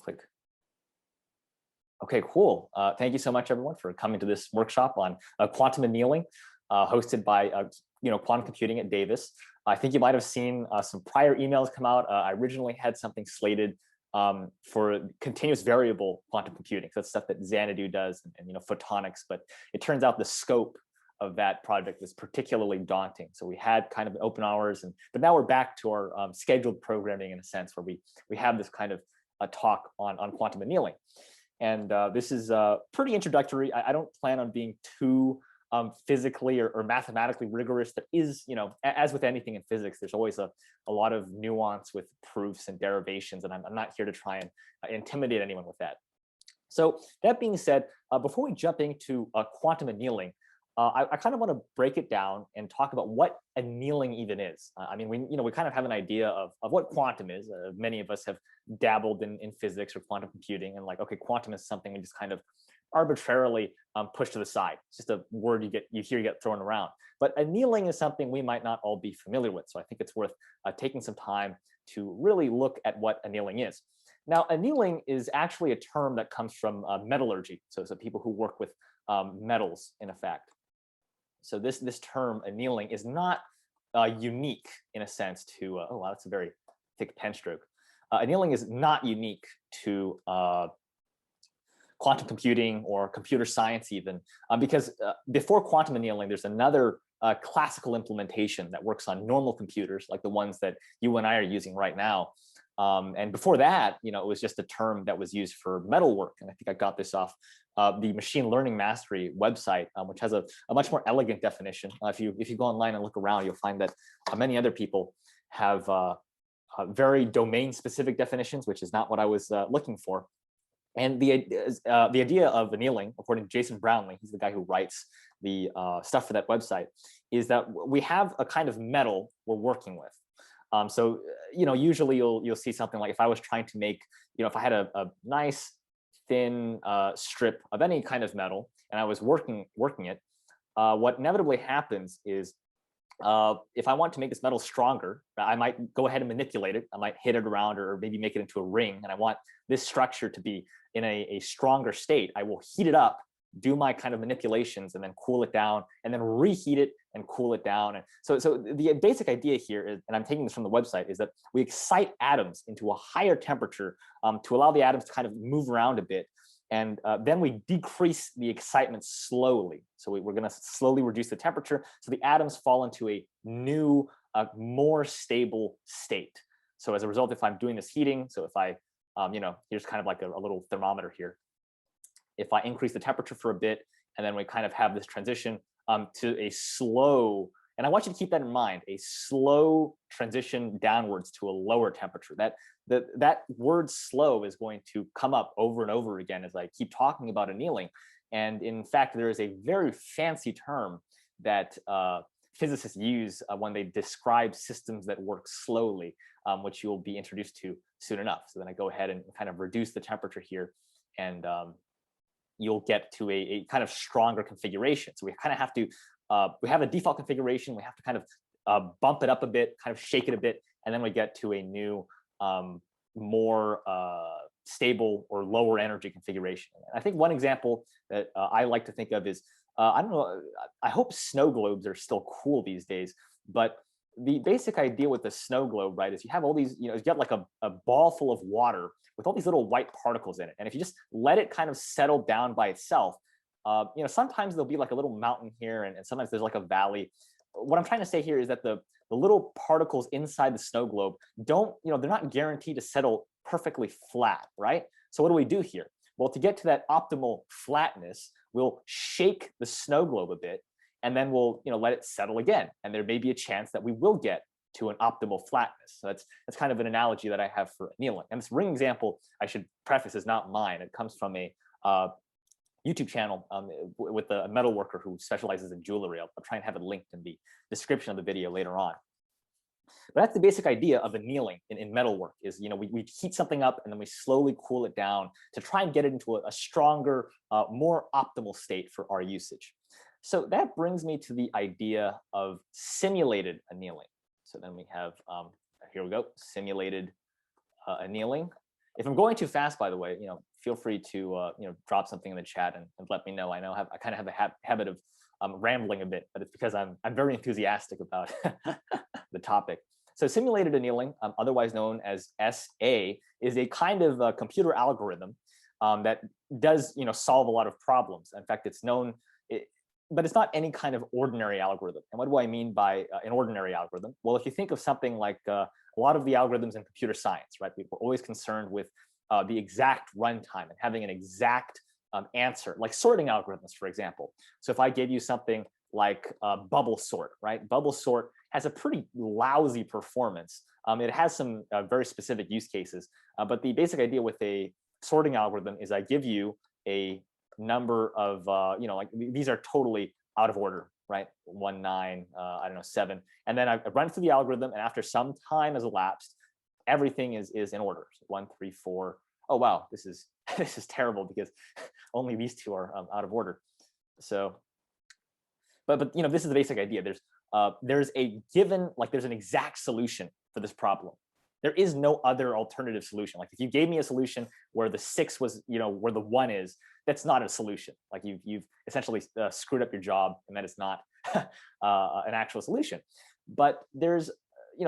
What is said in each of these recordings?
Click. Okay, cool. Thank you so much, everyone, for coming to this workshop on quantum annealing, hosted by quantum computing at Davis. I think you might have seen some prior emails come out. I originally had something slated for continuous variable quantum computing. So that's stuff that Xanadu does and photonics, but it turns out the scope of that project is particularly daunting. So we had kind of open hours, but now we're back to our scheduled programming in a sense where we have this kind of a talk on quantum annealing. And this is pretty introductory. I don't plan on being too physically or mathematically rigorous. There is, as with anything in physics, there's always a lot of nuance with proofs and derivations, and I'm not here to try and intimidate anyone with that. So that being said, before we jump into quantum annealing, I kind of want to break it down and talk about what annealing even is. I mean, we kind of have an idea of what quantum is. Many of us have dabbled in physics or quantum computing, and like, okay, quantum is something we just kind of arbitrarily push to the side. It's just a word you hear get thrown around. But annealing is something we might not all be familiar with. So I think it's worth taking some time to really look at what annealing is. Now, annealing is actually a term that comes from metallurgy. So people who work with metals, in effect. So this term annealing is not unique in a sense to, oh wow, that's a very thick pen stroke. Annealing is not unique to quantum computing or computer science even, because before quantum annealing, there's another classical implementation that works on normal computers like the ones that you and I are using right now. And before that, it was just a term that was used for metal work. And I think I got this off the Machine Learning Mastery website, which has a much more elegant definition. If you go online and look around, you'll find that many other people have very domain-specific definitions, which is not what I was looking for. And the idea of annealing, according to Jason Brownlee, he's the guy who writes the stuff for that website, is that we have a kind of metal we're working with. So usually you'll see something like, if I was trying to make, if I had a nice thin strip of any kind of metal and I was working it, what inevitably happens is if I want to make this metal stronger, I might go ahead and manipulate it. I might hit it around or maybe make it into a ring, and I want this structure to be in a stronger state. I will heat it up, do my kind of manipulations, and then cool it down, and then reheat it and cool it down. And so the basic idea here is, and I'm taking this from the website, is that we excite atoms into a higher temperature to allow the atoms to kind of move around a bit. And then we decrease the excitement slowly. So we're going to slowly reduce the temperature so the atoms fall into a new, more stable state. So as a result, if I'm doing this heating, so if I, here's kind of like a little thermometer here. If I increase the temperature for a bit, and then we kind of have this transition to a slow, and I want you to keep that in mind, a slow transition downwards to a lower temperature. That word slow is going to come up over and over again as I keep talking about annealing. And in fact, there is a very fancy term that physicists use when they describe systems that work slowly, which you'll be introduced to soon enough. So then I go ahead and kind of reduce the temperature here, and you'll get to a kind of stronger configuration. So we kind of have to, we have a default configuration, we have to kind of bump it up a bit, kind of shake it a bit, and then we get to a new, more stable or lower energy configuration. And I think one example that I like to think of is, I don't know, I hope snow globes are still cool these days, but the basic idea with the snow globe, right, is you have all these, you get like a ball full of water with all these little white particles in it. And if you just let it kind of settle down by itself, sometimes there'll be like a little mountain here, and sometimes there's like a valley. What I'm trying to say here is that the little particles inside the snow globe don't, they're not guaranteed to settle perfectly flat, right? So what do we do here? Well, to get to that optimal flatness, we'll shake the snow globe a bit, and then we'll let it settle again. And there may be a chance that we will get to an optimal flatness. So that's kind of an analogy that I have for annealing. And this ring example, I should preface, is not mine. It comes from a YouTube channel with a metal worker who specializes in jewelry. I'll try and have it linked in the description of the video later on. But that's the basic idea of annealing in metalwork is, we heat something up and then we slowly cool it down to try and get it into a stronger, more optimal state for our usage. So that brings me to the idea of simulated annealing. So then we have, here we go, simulated annealing. If I'm going too fast, by the way, feel free to drop something in the chat and let me know. I know I kind of have a habit of rambling a bit, but it's because I'm very enthusiastic about the topic. So simulated annealing, otherwise known as SA, is a kind of computer algorithm that does solve a lot of problems. In fact, it's known, but it's not any kind of ordinary algorithm. And what do I mean by an ordinary algorithm? Well, if you think of something like a lot of the algorithms in computer science, right? We're always concerned with the exact runtime and having an exact answer, like sorting algorithms, for example. So if I gave you something like bubble sort, right? Bubble sort has a pretty lousy performance. It has some very specific use cases, but the basic idea with a sorting algorithm is I give you a number of, like these are totally out of order, right? 1, 9, I don't know, 7. And then I run through the algorithm, and after some time has elapsed, everything is in order. So 1, 3, 4. Oh, wow, this is terrible because only these two are out of order. So, but this is the basic idea. There's a given, like there's an exact solution for this problem. There is no other alternative solution. Like if you gave me a solution where the 6 was, where the 1 is, that's not a solution. Like you've essentially screwed up your job, and that is not an actual solution. But there's,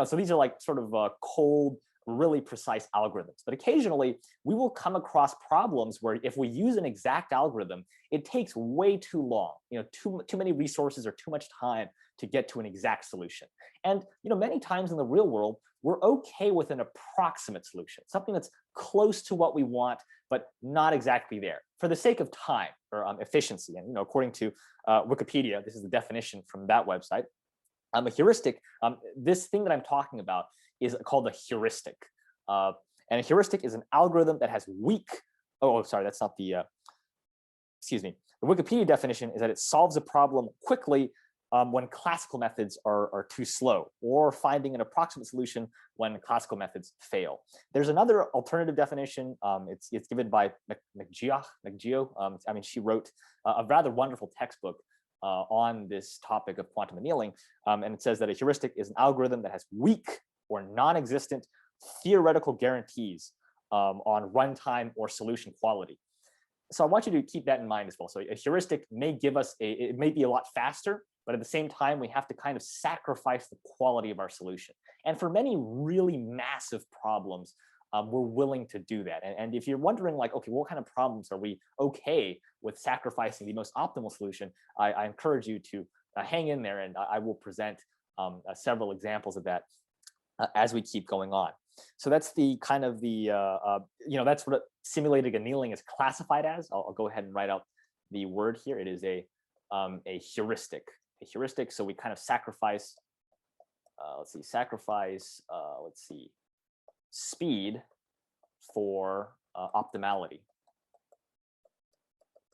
so these are like sort of cold, really precise algorithms. But occasionally we will come across problems where if we use an exact algorithm, it takes way too long, too many resources or too much time to get to an exact solution. And many times in the real world, we're okay with an approximate solution, something that's close to what we want, but not exactly there, for the sake of time or efficiency. And according to Wikipedia, this is the definition from that website. A heuristic, this thing that I'm talking about is called a heuristic. And a heuristic is an algorithm that has weak, sorry, that's not the, excuse me. The Wikipedia definition is that it solves a problem quickly when classical methods are too slow, or finding an approximate solution when classical methods fail. There's another alternative definition. It's given by McGeoch. I mean, she wrote a rather wonderful textbook on this topic of quantum annealing. And it says that a heuristic is an algorithm that has weak or non-existent theoretical guarantees on runtime or solution quality. So I want you to keep that in mind as well. So a heuristic may give us it may be a lot faster, but at the same time, we have to kind of sacrifice the quality of our solution. And for many really massive problems, we're willing to do that. And if you're wondering, like, okay, what kind of problems are we okay with sacrificing the most optimal solution, I encourage you to hang in there, and I will present several examples of that as we keep going on. So that's the kind of the, that's what simulated annealing is classified as. I'll go ahead and write out the word here. It is a heuristic. A heuristic, so we kind of sacrifice, speed for optimality.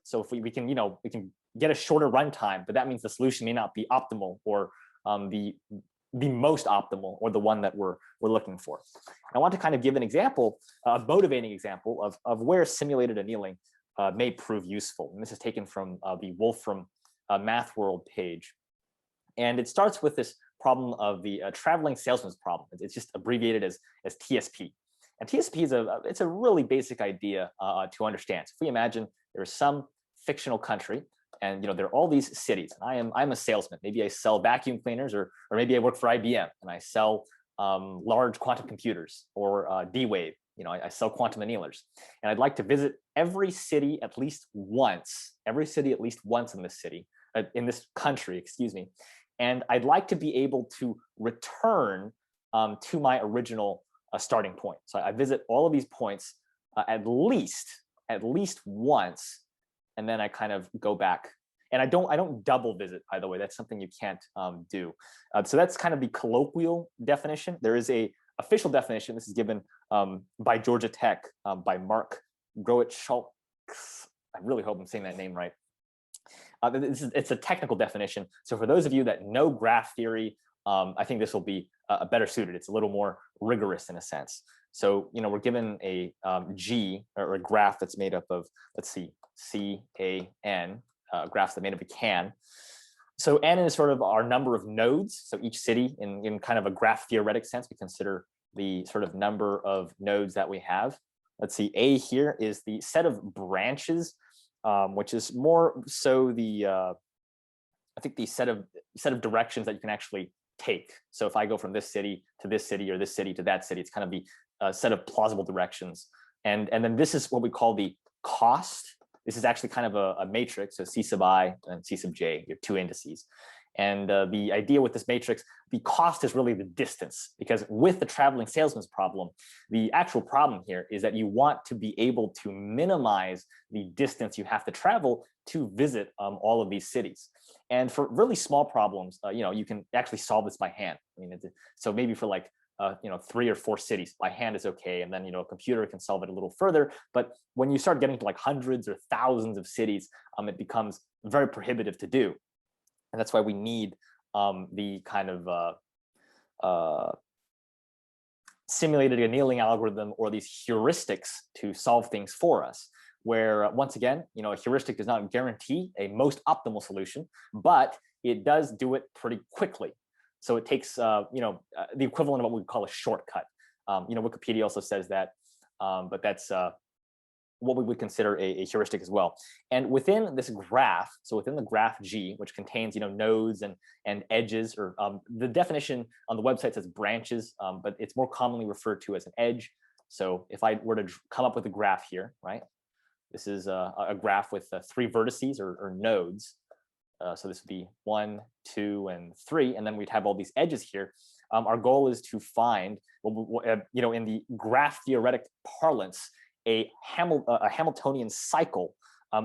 So if we can get a shorter runtime, but that means the solution may not be optimal, or the most optimal, or the one that we're looking for. And I want to kind of give an example, a motivating example of where simulated annealing may prove useful. And this is taken from the Wolfram Math World page. And it starts with this problem of the traveling salesman's problem. It's just abbreviated as TSP. And TSP is it's a really basic idea to understand. So if we imagine there's some fictional country, and there are all these cities, and I'm a salesman. Maybe I sell vacuum cleaners, or maybe I work for IBM and I sell large quantum computers, or D-Wave. I sell quantum annealers, and I'd like to visit every city at least once. Every city at least once in this country, excuse me. And I'd like to be able to return to my original starting point. So I visit all of these points at least once, and then I kind of go back. And I don't double visit, by the way. That's something you can't do. So that's kind of the colloquial definition. There is a official definition. This is given by Georgia Tech by Mark Growitz-Schultz. I really hope I'm saying that name right. It's a technical definition. So for those of you that know graph theory, I think this will be better suited. It's a little more rigorous in a sense. So we're given a G, or a graph that's made up of, let's see, C-A-N, graphs that made up a can. So N is sort of our number of nodes. So each city, in kind of a graph theoretic sense, we consider the sort of number of nodes that we have. let's see, A here is the set of branches, which is more so the, I think the set of directions that you can actually take. So if I go from this city to this city or this city to that city, it's kind of the set of plausible directions. And then this is what we call the cost. This is actually kind of a matrix, so C sub I and C sub j, you have two indices. And the idea with this matrix, the cost is really the distance, because with the traveling salesman's problem, the actual problem here is that you want to be able to minimize the distance you have to travel to visit all of these cities. And for really small problems, you can actually solve this by hand. I mean, so maybe for like 3 or 4 cities by hand is okay, and then a computer can solve it a little further. But when you start getting to like hundreds or thousands of cities, it becomes very prohibitive to do. And that's why we need the kind of simulated annealing algorithm or these heuristics to solve things for us, where once again, a heuristic does not guarantee a most optimal solution, but it does do it pretty quickly. So it takes the equivalent of what we call a shortcut. Wikipedia also says that, but that's what we would consider a heuristic as well. And within this graph, so within the graph G, which contains nodes and edges, or the definition on the website says branches, but it's more commonly referred to as an edge. So if I were to come up with a graph here, right, this is a graph with 3 vertices or nodes. So this would be 1, 2, and 3, and then we'd have all these edges here. Our goal is to find, in the graph theoretic parlance, a Hamiltonian cycle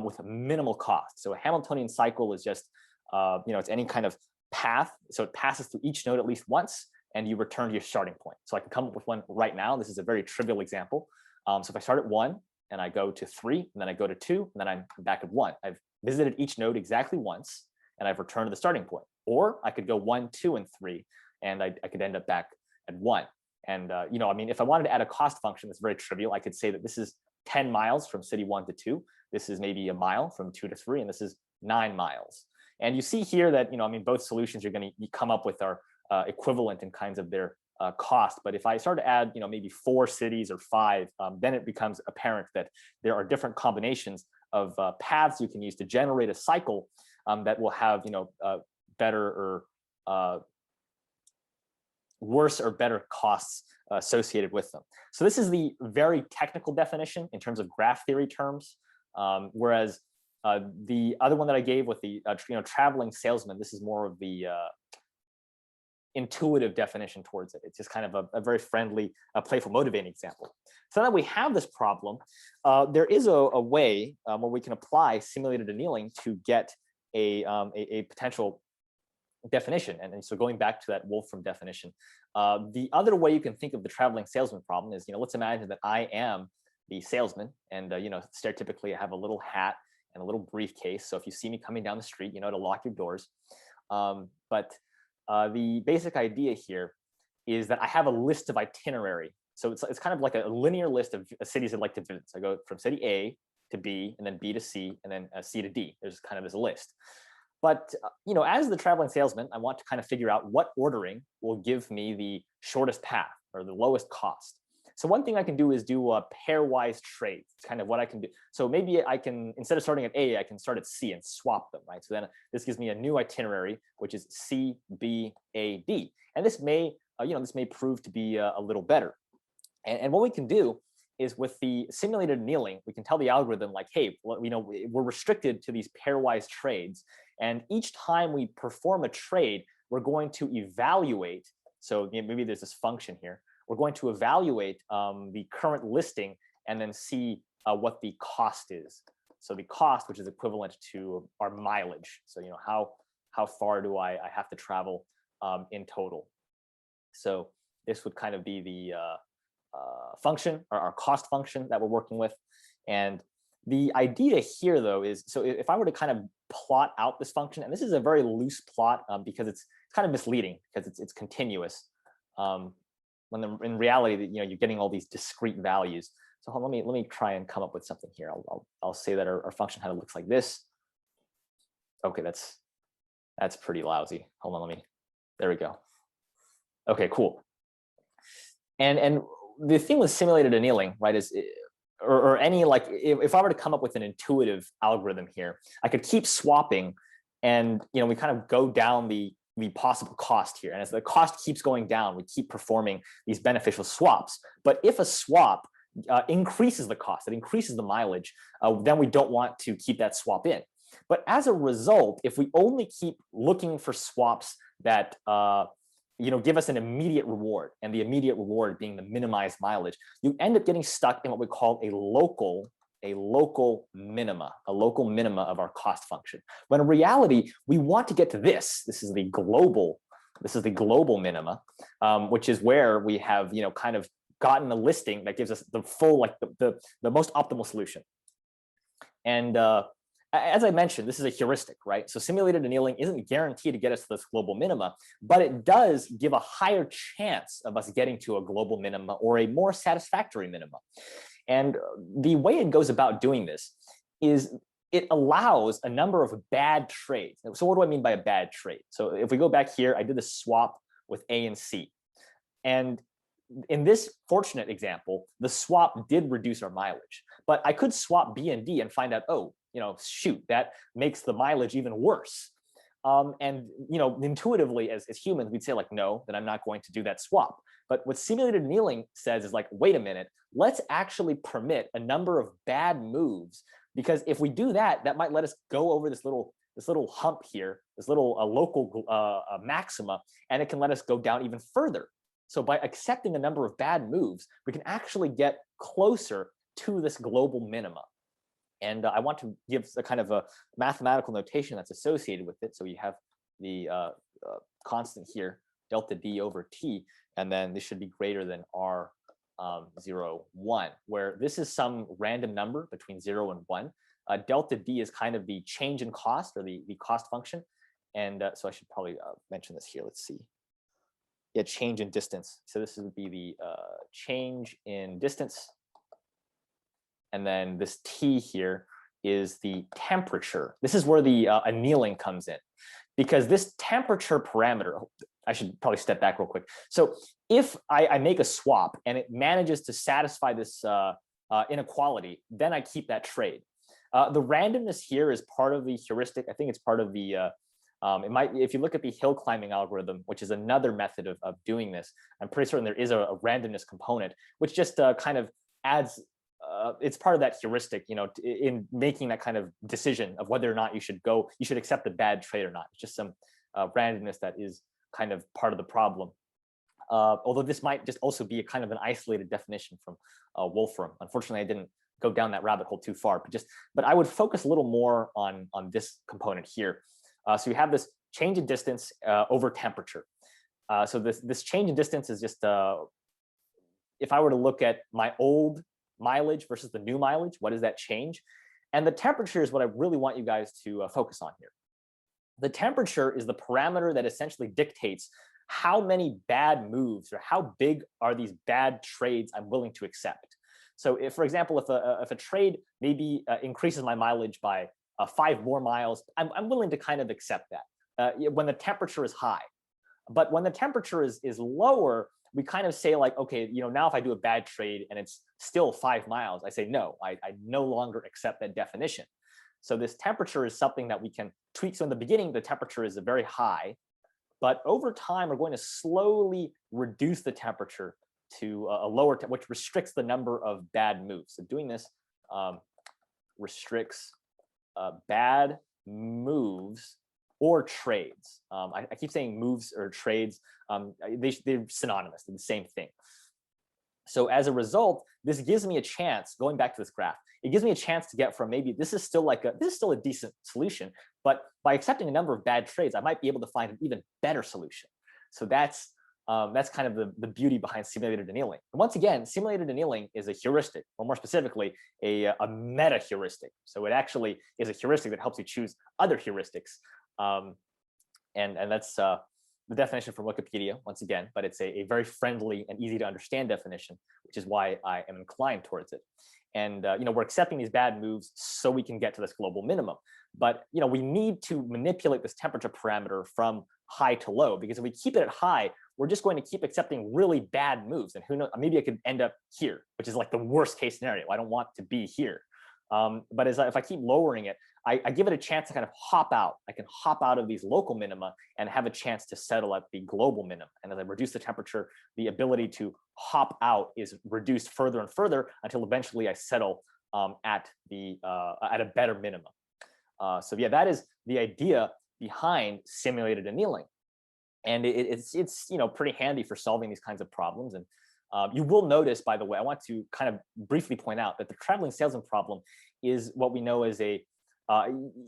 with minimal cost. So a Hamiltonian cycle is just, it's any kind of path. So it passes through each node at least once, and you return to your starting point. So I can come up with one right now. This is a very trivial example. So if I start at 1 and I go to 3, and then I go to 2, and then I'm back at 1. I've visited each node exactly once, and I've returned to the starting point. Or I could go 1, 2, and 3, and I could end up back at 1. And if I wanted to add a cost function that's very trivial, I could say that this is 10 miles from city 1 to 2. This is maybe a mile from 2 to 3, and this is 9 miles. And you see here that both solutions you're going to come up with are equivalent in kinds of their cost. But if I start to add maybe 4 cities or 5, then it becomes apparent that there are different combinations of paths you can use to generate a cycle that will have better or worse or better costs associated with them. So this is the very technical definition in terms of graph theory terms, whereas the other one that I gave with the traveling salesman, this is more of the intuitive definition towards it. It's just kind of a very friendly, playful, motivating example. So now that we have this problem, there is a way where we can apply simulated annealing to get a potential definition. And so going back to that Wolfram definition, the other way you can think of the traveling salesman problem is, let's imagine that I am the salesman, and stereotypically I have a little hat and a little briefcase. So if you see me coming down the street, you know to lock your doors. But the basic idea here is that I have a list of itinerary. So it's kind of like a linear list of cities I'd like to visit. So I go from city A to B, and then B to C, and then C to D. There's kind of this list. But as the traveling salesman, I want to kind of figure out what ordering will give me the shortest path or the lowest cost. So one thing I can do is do a pairwise trade. It's kind of what I can do. So maybe I can, instead of starting at A, I can start at C and swap them, right? So then this gives me a new itinerary, which is C, B, A, D. And this may, this may prove to be a little better. And what we can do is with the simulated annealing, we can tell the algorithm like, hey, we're restricted to these pairwise trades. And each time we perform a trade, we're going to evaluate. So maybe there's this function here. We're going to evaluate the current listing and then see what the cost is. So the cost, which is equivalent to our mileage. So how far do I have to travel in total? So this would kind of be the function, or our cost function that we're working with. And the idea here, though, is, so if I were to kind of plot out this function, and this is a very loose plot because it's kind of misleading because it's continuous. When in reality, you're getting all these discrete values. So let me try and come up with something here. I'll say that our function kind of looks like this. Okay, that's pretty lousy. Hold on, there we go. Okay, cool. And the thing with simulated annealing, right, is or any, like, if I were to come up with an intuitive algorithm here, I could keep swapping, and we kind of go down the possible cost here. And as the cost keeps going down, we keep performing these beneficial swaps. But if a swap increases the cost, it increases the mileage, then we don't want to keep that swap in. But as a result, if we only keep looking for swaps that give us an immediate reward, and the immediate reward being the minimized mileage, you end up getting stuck in what we call a local minima of our cost function. When in reality, we want to get to this. This is the global minima, which is where we have kind of gotten a listing that gives us the full, like the most optimal solution. And as I mentioned, this is a heuristic, right? So simulated annealing isn't guaranteed to get us to this global minima, but it does give a higher chance of us getting to a global minima or a more satisfactory minima. And the way it goes about doing this is it allows a number of bad trades. So what do I mean by a bad trade? So if we go back here, I did the swap with A and C. And in this fortunate example, the swap did reduce our mileage, but I could swap B and D and find out, oh, shoot, that makes the mileage even worse. And intuitively as humans, we'd say like, no, then I'm not going to do that swap. But what simulated annealing says is like, wait a minute, let's actually permit a number of bad moves, because if we do that, that might let us go over this little hump here, this little local maxima, and it can let us go down even further. So by accepting a number of bad moves, we can actually get closer to this global minima. And I want to give a kind of a mathematical notation that's associated with it. So you have the constant here, delta D over T, and then this should be greater than R 0, 1, where this is some random number between 0 and 1. Delta D is kind of the change in cost, or the cost function. And so I should probably mention this here. Let's see. Yeah, change in distance. So this would be the change in distance. And then this T here is the temperature. This is where the annealing comes in, because this temperature parameter, I should probably step back real quick. So if I make a swap and it manages to satisfy this inequality, then I keep that trade. The randomness here is part of the heuristic. I think it's part of the, if you look at the hill climbing algorithm, which is another method of doing this, I'm pretty certain there is a randomness component, which just kind of adds, it's part of that heuristic, in making that kind of decision of whether or not you should accept the bad trade or not. It's just some randomness that is kind of part of the problem. Although this might just also be a kind of an isolated definition from Wolfram. Unfortunately, I didn't go down that rabbit hole too far, but I would focus a little more on this component here. So we have this change in distance over temperature. So this change in distance is just, if I were to look at my old mileage versus the new mileage, what does that change? And the temperature is what I really want you guys to focus on here. The temperature is the parameter that essentially dictates how many bad moves or how big are these bad trades I'm willing to accept. So if, for example, if a trade maybe increases my mileage by 5 more miles, I'm willing to kind of accept that when the temperature is high. But when the temperature is lower, we kind of say like, okay, now if I do a bad trade and it's still 5 miles, I say, no, I no longer accept that definition. So this temperature is something that we can tweak. So in the beginning, the temperature is very high, but over time, we're going to slowly reduce the temperature to a lower, which restricts the number of bad moves. So doing this restricts bad moves or trades. I keep saying moves or trades. They're synonymous. They're the same thing. So as a result, this gives me a chance, going back to this graph, it gives me a chance to get from maybe this is still a decent solution, but by accepting a number of bad trades, I might be able to find an even better solution. So that's kind of the beauty behind simulated annealing. And once again, simulated annealing is a heuristic, or more specifically, a meta heuristic. So it actually is a heuristic that helps you choose other heuristics. And that's the definition from Wikipedia, once again, but it's a very friendly and easy to understand definition, which is why I am inclined towards it. And we're accepting these bad moves so we can get to this global minimum. But we need to manipulate this temperature parameter from high to low, because if we keep it at high, we're just going to keep accepting really bad moves. And who knows, maybe I could end up here, which is like the worst case scenario. I don't want to be here. But if I keep lowering it, I give it a chance to kind of hop out. I can hop out of these local minima and have a chance to settle at the global minimum. And as I reduce the temperature, the ability to hop out is reduced further and further until eventually I settle at a better minimum. So yeah, that is the idea behind simulated annealing, and it's pretty handy for solving these kinds of problems. And you will notice, by the way, I want to kind of briefly point out that the traveling salesman problem is what we know as it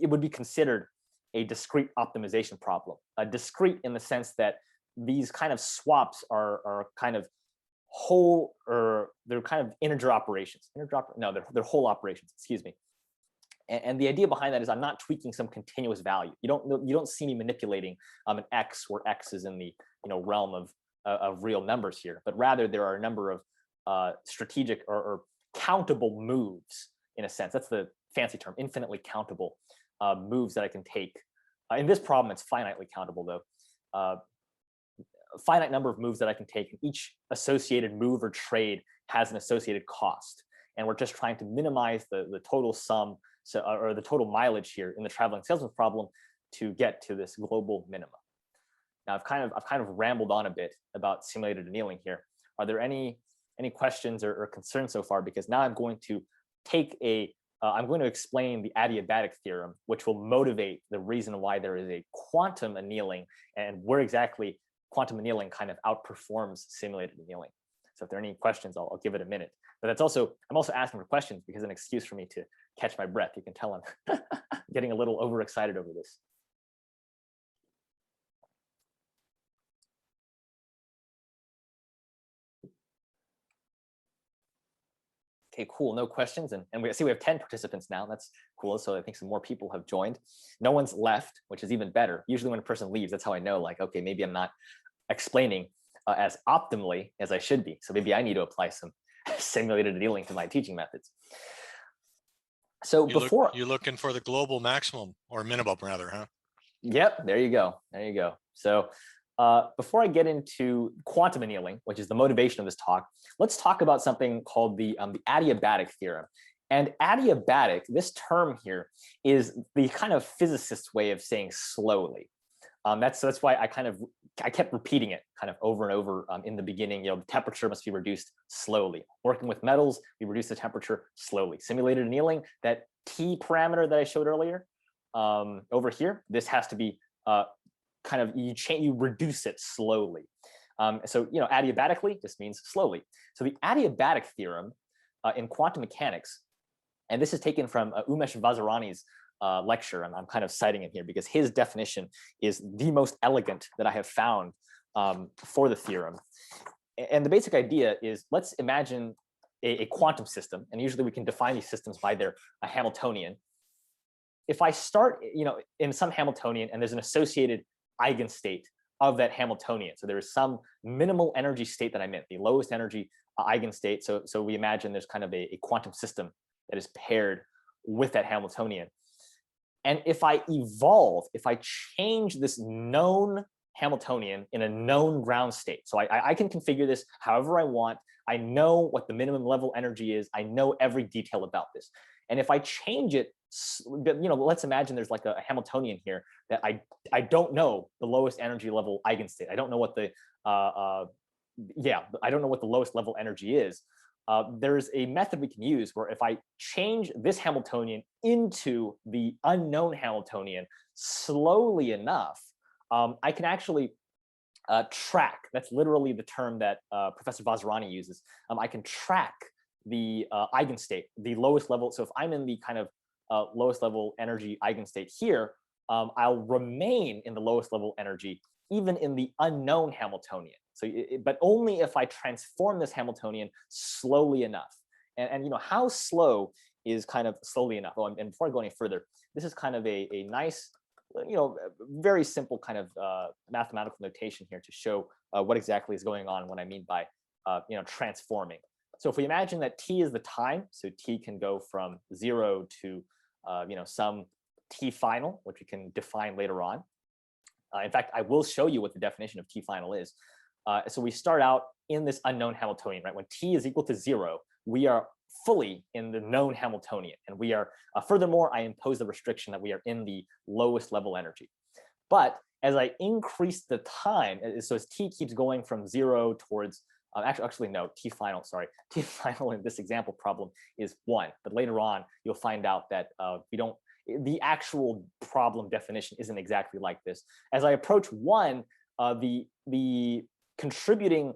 would be considered a discrete optimization problem. Discrete in the sense that these kind of swaps are kind of whole, or they're kind of integer operations. They're whole operations, excuse me. And the idea behind that is I'm not tweaking some continuous value. You don't see me manipulating an x where x is in the realm of real numbers here, but rather there are a number of strategic or countable moves, in a sense. That's the fancy term, infinitely countable moves that I can take. In this problem, it's finitely countable, though. A finite number of moves that I can take, and each associated move or trade has an associated cost. And we're just trying to minimize the total sum, or the total mileage here in the traveling salesman problem to get to this global minimum. Now, I've kind of rambled on a bit about simulated annealing here. Are there any questions or concerns so far? Because now I'm going to I'm going to explain the adiabatic theorem, which will motivate the reason why there is a quantum annealing and where exactly quantum annealing kind of outperforms simulated annealing. So if there are any questions, I'll give it a minute. But I'm also asking for questions because it's an excuse for me to catch my breath. You can tell I'm getting a little overexcited over this. Okay, cool. No questions. And we see we have 10 participants now. That's cool. So I think some more people have joined. No one's left, which is even better. Usually when a person leaves, that's how I know, like, okay, maybe I'm not explaining as optimally as I should be. So maybe I need to apply some simulated annealing to my teaching methods. So you're looking for the global maximum or minimum rather, huh? Yep, there you go. There you go. So before I get into quantum annealing, which is the motivation of this talk, let's talk about something called the adiabatic theorem. And adiabatic, this term here, is the kind of physicist's way of saying slowly. That's why I kept repeating it kind of over and over in the beginning. The temperature must be reduced slowly. Working with metals, we reduce the temperature slowly. Simulated annealing, that T parameter that I showed earlier, over here, this has to be kind of you reduce it slowly. So adiabatically, this means slowly. So the adiabatic theorem in quantum mechanics, and this is taken from Umesh Vazirani's lecture, and I'm kind of citing it here because his definition is the most elegant that I have found for the theorem. And the basic idea is, let's imagine a quantum system, and usually we can define these systems by their Hamiltonian. If I start, in some Hamiltonian, and there's an associated eigenstate of that Hamiltonian, so there is some minimal energy state that I'm in, the lowest energy eigenstate. So we imagine there's kind of a quantum system that is paired with that Hamiltonian. And if I change this known Hamiltonian in a known ground state, so I can configure this however I want. I know what the minimum level energy is. I know every detail about this. And if I change it, let's imagine there's like a Hamiltonian here that I don't know the lowest energy level eigenstate. I don't know what the I don't know what the lowest level energy is. There's a method we can use where if I change this Hamiltonian into the unknown Hamiltonian slowly enough, I can actually track. That's literally the term that Professor Vazirani uses. I can track the eigenstate, the lowest level. So if I'm in the kind of lowest level energy eigenstate here, I'll remain in the lowest level energy even in the unknown Hamiltonian. So, but only if I transform this Hamiltonian slowly enough. And how slow is kind of slowly enough. Oh, and before I go any further, this is kind of a nice, very simple kind of mathematical notation here to show what exactly is going on, what I mean by transforming. So if we imagine that t is the time, so t can go from 0 to some t final, which we can define later on. In fact, I will show you what the definition of t final is. So we start out in this unknown Hamiltonian, right? When t is equal to 0, we are fully in the known Hamiltonian. And we are, furthermore, I impose the restriction that we are in the lowest level energy. But as I increase the time, so as t keeps going from 0 towards, actually no, t final in this example problem is 1. But later on, you'll find out that the actual problem definition isn't exactly like this. As I approach 1, the contributing,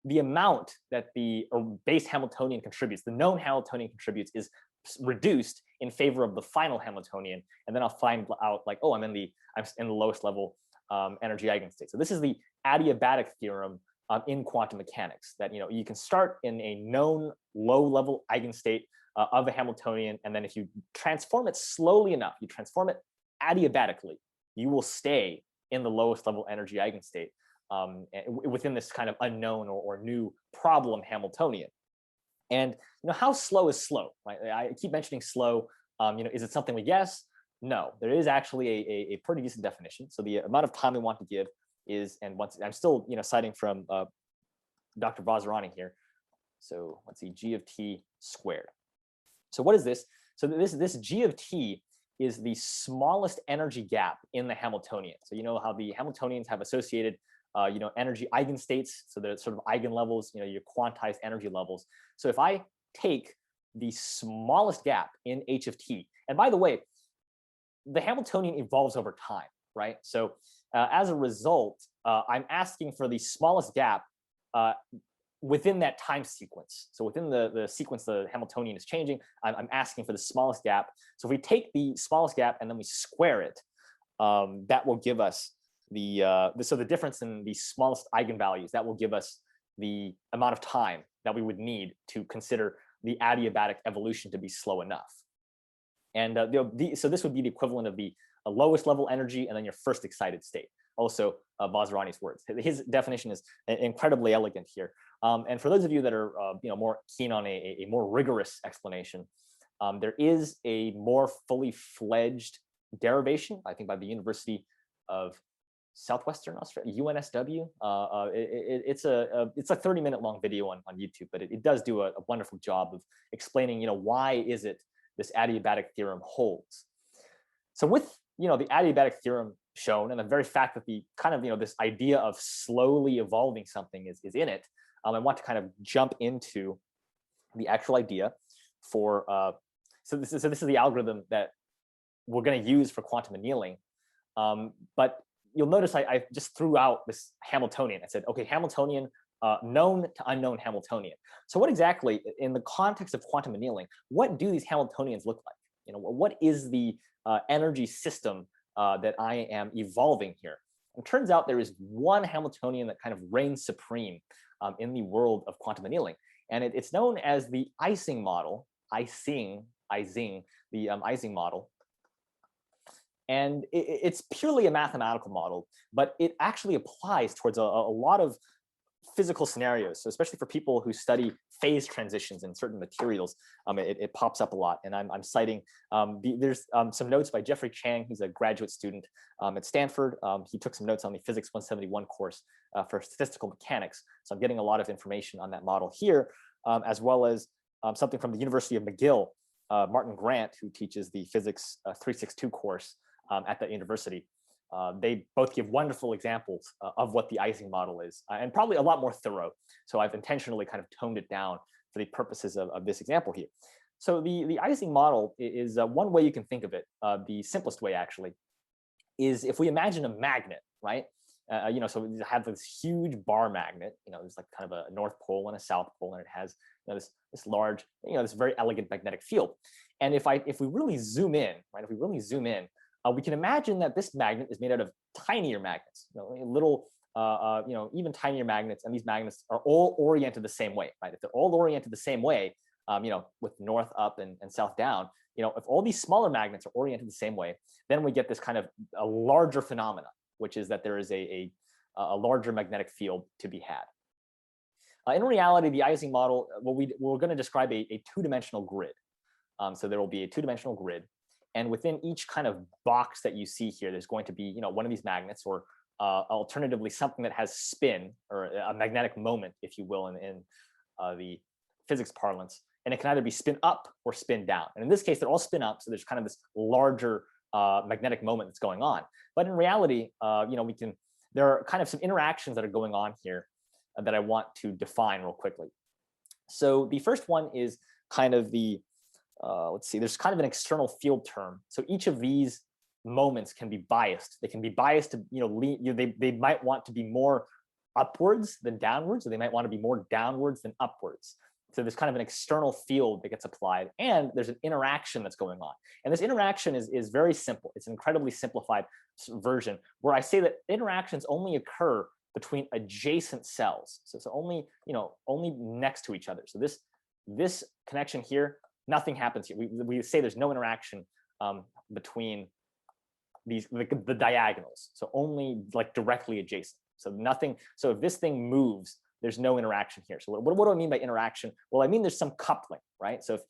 the amount that the base Hamiltonian contributes, the known Hamiltonian contributes, is reduced in favor of the final Hamiltonian, and then I'll find out like, oh, I'm in the lowest level energy eigenstate. So this is the adiabatic theorem in quantum mechanics, that you can start in a known low level eigenstate of a Hamiltonian, and then if you transform it slowly enough, you transform it adiabatically, you will stay in the lowest level energy eigenstate within this kind of unknown or new problem Hamiltonian. And how slow is slow? Right? I keep mentioning slow. Is it something we guess? No, there is actually a pretty decent definition. So the amount of time we want to give is, and once I'm still citing from Dr. Vasarani here. So let's see, g of t squared. So what is this? So this g of t is the smallest energy gap in the Hamiltonian. So you know how the Hamiltonians have associated energy eigenstates, so the sort of eigenlevels, your quantized energy levels. So if I take the smallest gap in h of t, and by the way, the Hamiltonian evolves over time, right? So as a result, I'm asking for the smallest gap within that time sequence. So within the sequence the Hamiltonian is changing, I'm asking for the smallest gap. So if we take the smallest gap and then we square it, that will give us so the difference in the smallest eigenvalues, that will give us the amount of time that we would need to consider the adiabatic evolution to be slow enough. And so this would be the equivalent of the lowest level energy and then your first excited state. Also, Vasarani's words. His definition is incredibly elegant here. And for those of you that are more keen on a more rigorous explanation, there is a more fully fledged derivation, I think by the University of Southwestern Australia, UNSW. It's a 30-minute long video on YouTube, but it does do a wonderful job of explaining why is it this adiabatic theorem holds. So with the adiabatic theorem shown, and the very fact that the kind of this idea of slowly evolving something is in it, I want to kind of jump into the actual idea for so this is the algorithm that we're going to use for quantum annealing. But you'll notice I just threw out this Hamiltonian. I said, okay, Hamiltonian, known to unknown Hamiltonian. So what exactly, in the context of quantum annealing, what do these Hamiltonians look like? What is the energy system that I am evolving here? It turns out there is one Hamiltonian that kind of reigns supreme in the world of quantum annealing, and it's known as the Ising model. Ising, the Ising model. And it's purely a mathematical model, but it actually applies towards a lot of physical scenarios. So especially for people who study phase transitions in certain materials, it pops up a lot. And I'm citing, there's some notes by Jeffrey Chang. He's a graduate student at Stanford. He took some notes on the Physics 171 course for statistical mechanics. So I'm getting a lot of information on that model here, as well as something from the University of McGill, Martin Grant, who teaches the Physics 362 course at that university. They both give wonderful examples of what the Ising model is, and probably a lot more thorough. So I've intentionally kind of toned it down for the purposes of this example here. So the Ising model is one way you can think of it. The simplest way, actually, is if we imagine a magnet, right? So we have this huge bar magnet. There's like kind of a north pole and a south pole, and it has this large, this very elegant magnetic field. And if we really zoom in, right? If we really zoom in, we can imagine that this magnet is made out of tinier magnets, little, even tinier magnets, and these magnets are all oriented the same way, right? If they're all oriented the same way, with north up and south down, if all these smaller magnets are oriented the same way, then we get this kind of a larger phenomena, which is that there is a larger magnetic field to be had. In reality, the Ising model, we're going to describe a two-dimensional grid. So there will be a two-dimensional grid. And within each kind of box that you see here, there's going to be, one of these magnets, or alternatively something that has spin or a magnetic moment, if you will, in the physics parlance, and it can either be spin up or spin down. And in this case, they're all spin up, so there's kind of this larger magnetic moment that's going on. But in reality, there are kind of some interactions that are going on here that I want to define real quickly. So the first one is kind of the, let's see, there's kind of an external field term. So each of these moments can be biased. They can be biased to, they might want to be more upwards than downwards, or they might want to be more downwards than upwards. So there's kind of an external field that gets applied, and there's an interaction that's going on. And this interaction is very simple. It's an incredibly simplified version where I say that interactions only occur between adjacent cells. So only next to each other. So this connection here, nothing happens here. We say there's no interaction between these the diagonals. So only like directly adjacent. So nothing. So if this thing moves, there's no interaction here. So what do I mean by interaction? Well, I mean there's some coupling, right? So if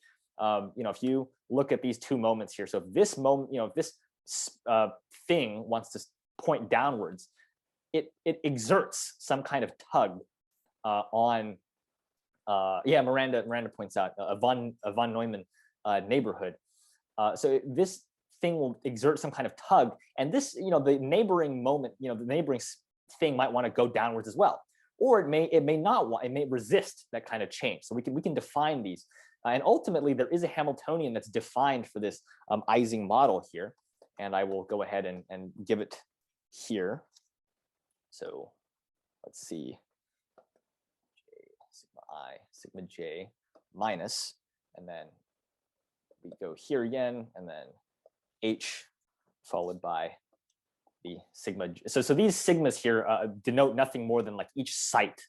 if you look at these two moments here, so if this moment, if this thing wants to point downwards, it exerts some kind of tug on. Miranda points out a von Neumann neighborhood. So this thing will exert some kind of tug, and this, the neighboring moment, the neighboring thing might want to go downwards as well. Or it may not want, it may resist that kind of change. So we can define these, and ultimately there is a Hamiltonian that's defined for this Ising model here, and I will go ahead and give it here. So let's see, sigma I, sigma j minus, and then we go here again, and then h followed by the sigma. So these sigmas here denote nothing more than like each site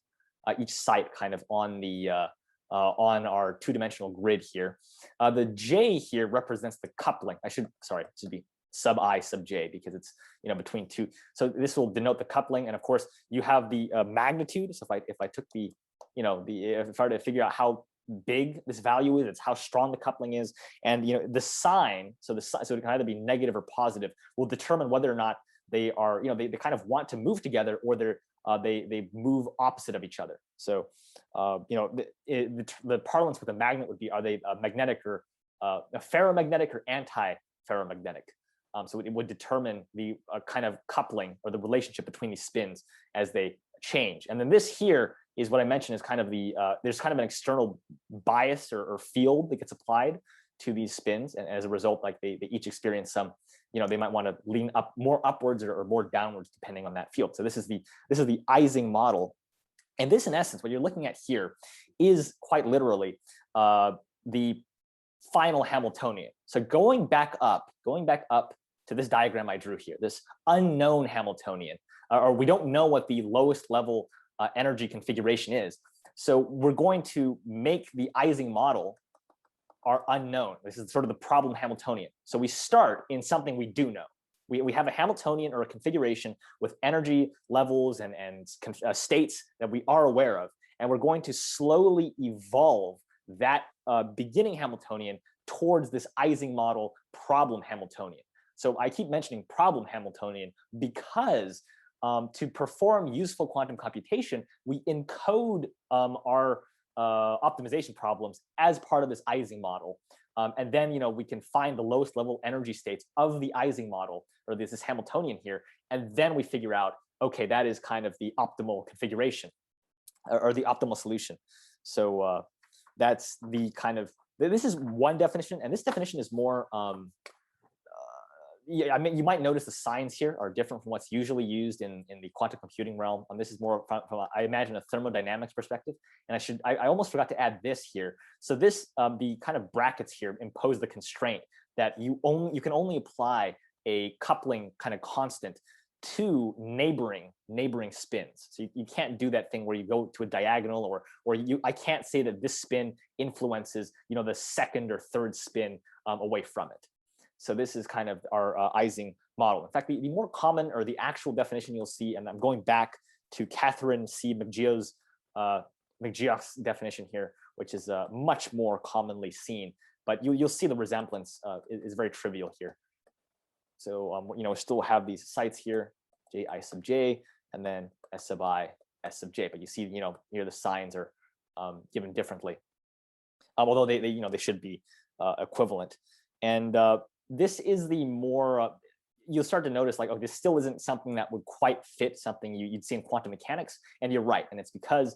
kind of on the on our two-dimensional grid here. The j here represents the coupling. It should be sub I sub j, because it's between two. So this will denote the coupling, and of course you have the magnitude. So if I took the if I were to figure out how big this value is, it's how strong the coupling is, and the sign. So it can either be negative or positive, will determine whether or not they are, they kind of want to move together, or they move opposite of each other. So, the parlance with a magnet would be, are they magnetic or a ferromagnetic or anti-ferromagnetic? So it would determine the kind of coupling or the relationship between these spins as they change. And then this here is what I mentioned is kind of the, there's kind of an external bias or field that gets applied to these spins. And as a result, like they each experience some, they might want to lean up more upwards or more downwards depending on that field. So this is the Ising model. And this, in essence, what you're looking at here is quite literally the final Hamiltonian. So going back up to this diagram I drew here, this unknown Hamiltonian, or we don't know what the lowest level energy configuration is. So we're going to make the Ising model our unknown. This is sort of the problem Hamiltonian. So we start in something we do know. We have a Hamiltonian or a configuration with energy levels and states that we are aware of. And we're going to slowly evolve that beginning Hamiltonian towards this Ising model problem Hamiltonian. So I keep mentioning problem Hamiltonian because to perform useful quantum computation, we encode our optimization problems as part of this Ising model. And then, we can find the lowest level energy states of the Ising model, or this Hamiltonian here. And then we figure out, okay, that is kind of the optimal configuration or the optimal solution. So that's the kind of, this is one definition. And this definition is more, I mean, you might notice the signs here are different from what's usually used in the quantum computing realm. And this is more from I imagine, a thermodynamics perspective. And I almost forgot to add this here. So this, the kind of brackets here impose the constraint that you can only apply a coupling kind of constant to neighboring spins. So you can't do that thing where you go to a diagonal, or I can't say that this spin influences, the second or third spin away from it. So this is kind of our Ising model. In fact, the more common, or the actual definition you'll see, and I'm going back to Catherine C. McGeoch's definition here, which is much more commonly seen, but you'll see the resemblance is very trivial here. So we still have these sites here. ji sub j, and then s sub I, s sub j. But you see, here the signs are given differently, although they should be equivalent. And this is the more you'll start to notice, like, oh, this still isn't something that would quite fit something you'd see in quantum mechanics. And you're right, and it's because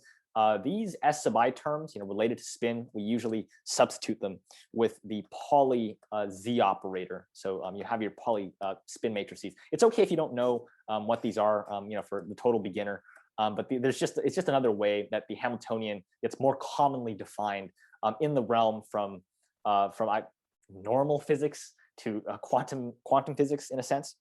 these s sub I terms, related to spin, we usually substitute them with the Pauli z operator. So you have your Pauli spin matrices. It's okay if you don't know what these are, for the total beginner. But it's just another way that the Hamiltonian gets more commonly defined in the realm from normal physics to quantum physics, in a sense.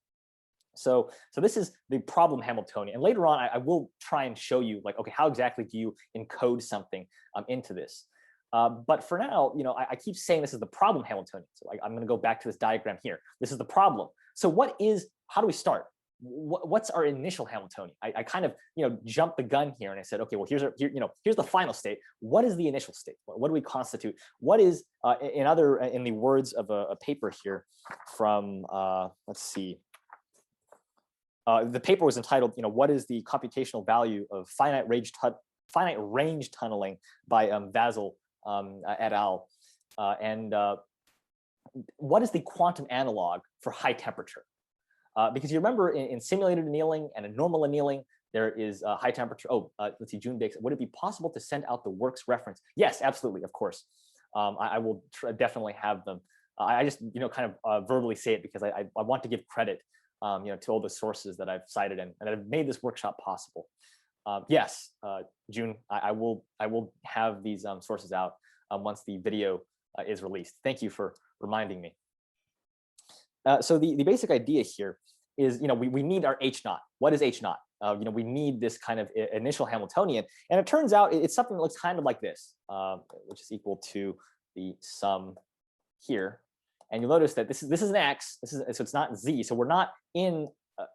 So this is the problem Hamiltonian. And later on, I will try and show you, like, okay, how exactly do you encode something into this? But for now, I keep saying this is the problem Hamiltonian. So I'm going to go back to this diagram here. This is the problem. So how do we start? What's our initial Hamiltonian? I kind of, jumped the gun here, and I said, okay, well, here's the final state. What is the initial state? What do we constitute? What is, in the words of a paper here from, let's see. The paper was entitled, what is the computational value of finite range tunneling by Vasil et al. And what is the quantum analog for high temperature? Because you remember in simulated annealing and in normal annealing, there is high temperature. Oh, let's see, June Bakes. Would it be possible to send out the works reference? Yes, absolutely, of course. I will definitely have them. I just, kind of verbally say it because I want to give credit, to all the sources that I've cited and that have made this workshop possible. Yes, June, I will have these sources out once the video is released. Thank you for reminding me. So the basic idea here is, we need our H naught. What is H naught? We need this kind of initial Hamiltonian, and it turns out it's something that looks kind of like this, which is equal to the sum here. And you'll notice that this is an X. So it's not Z. So we're not in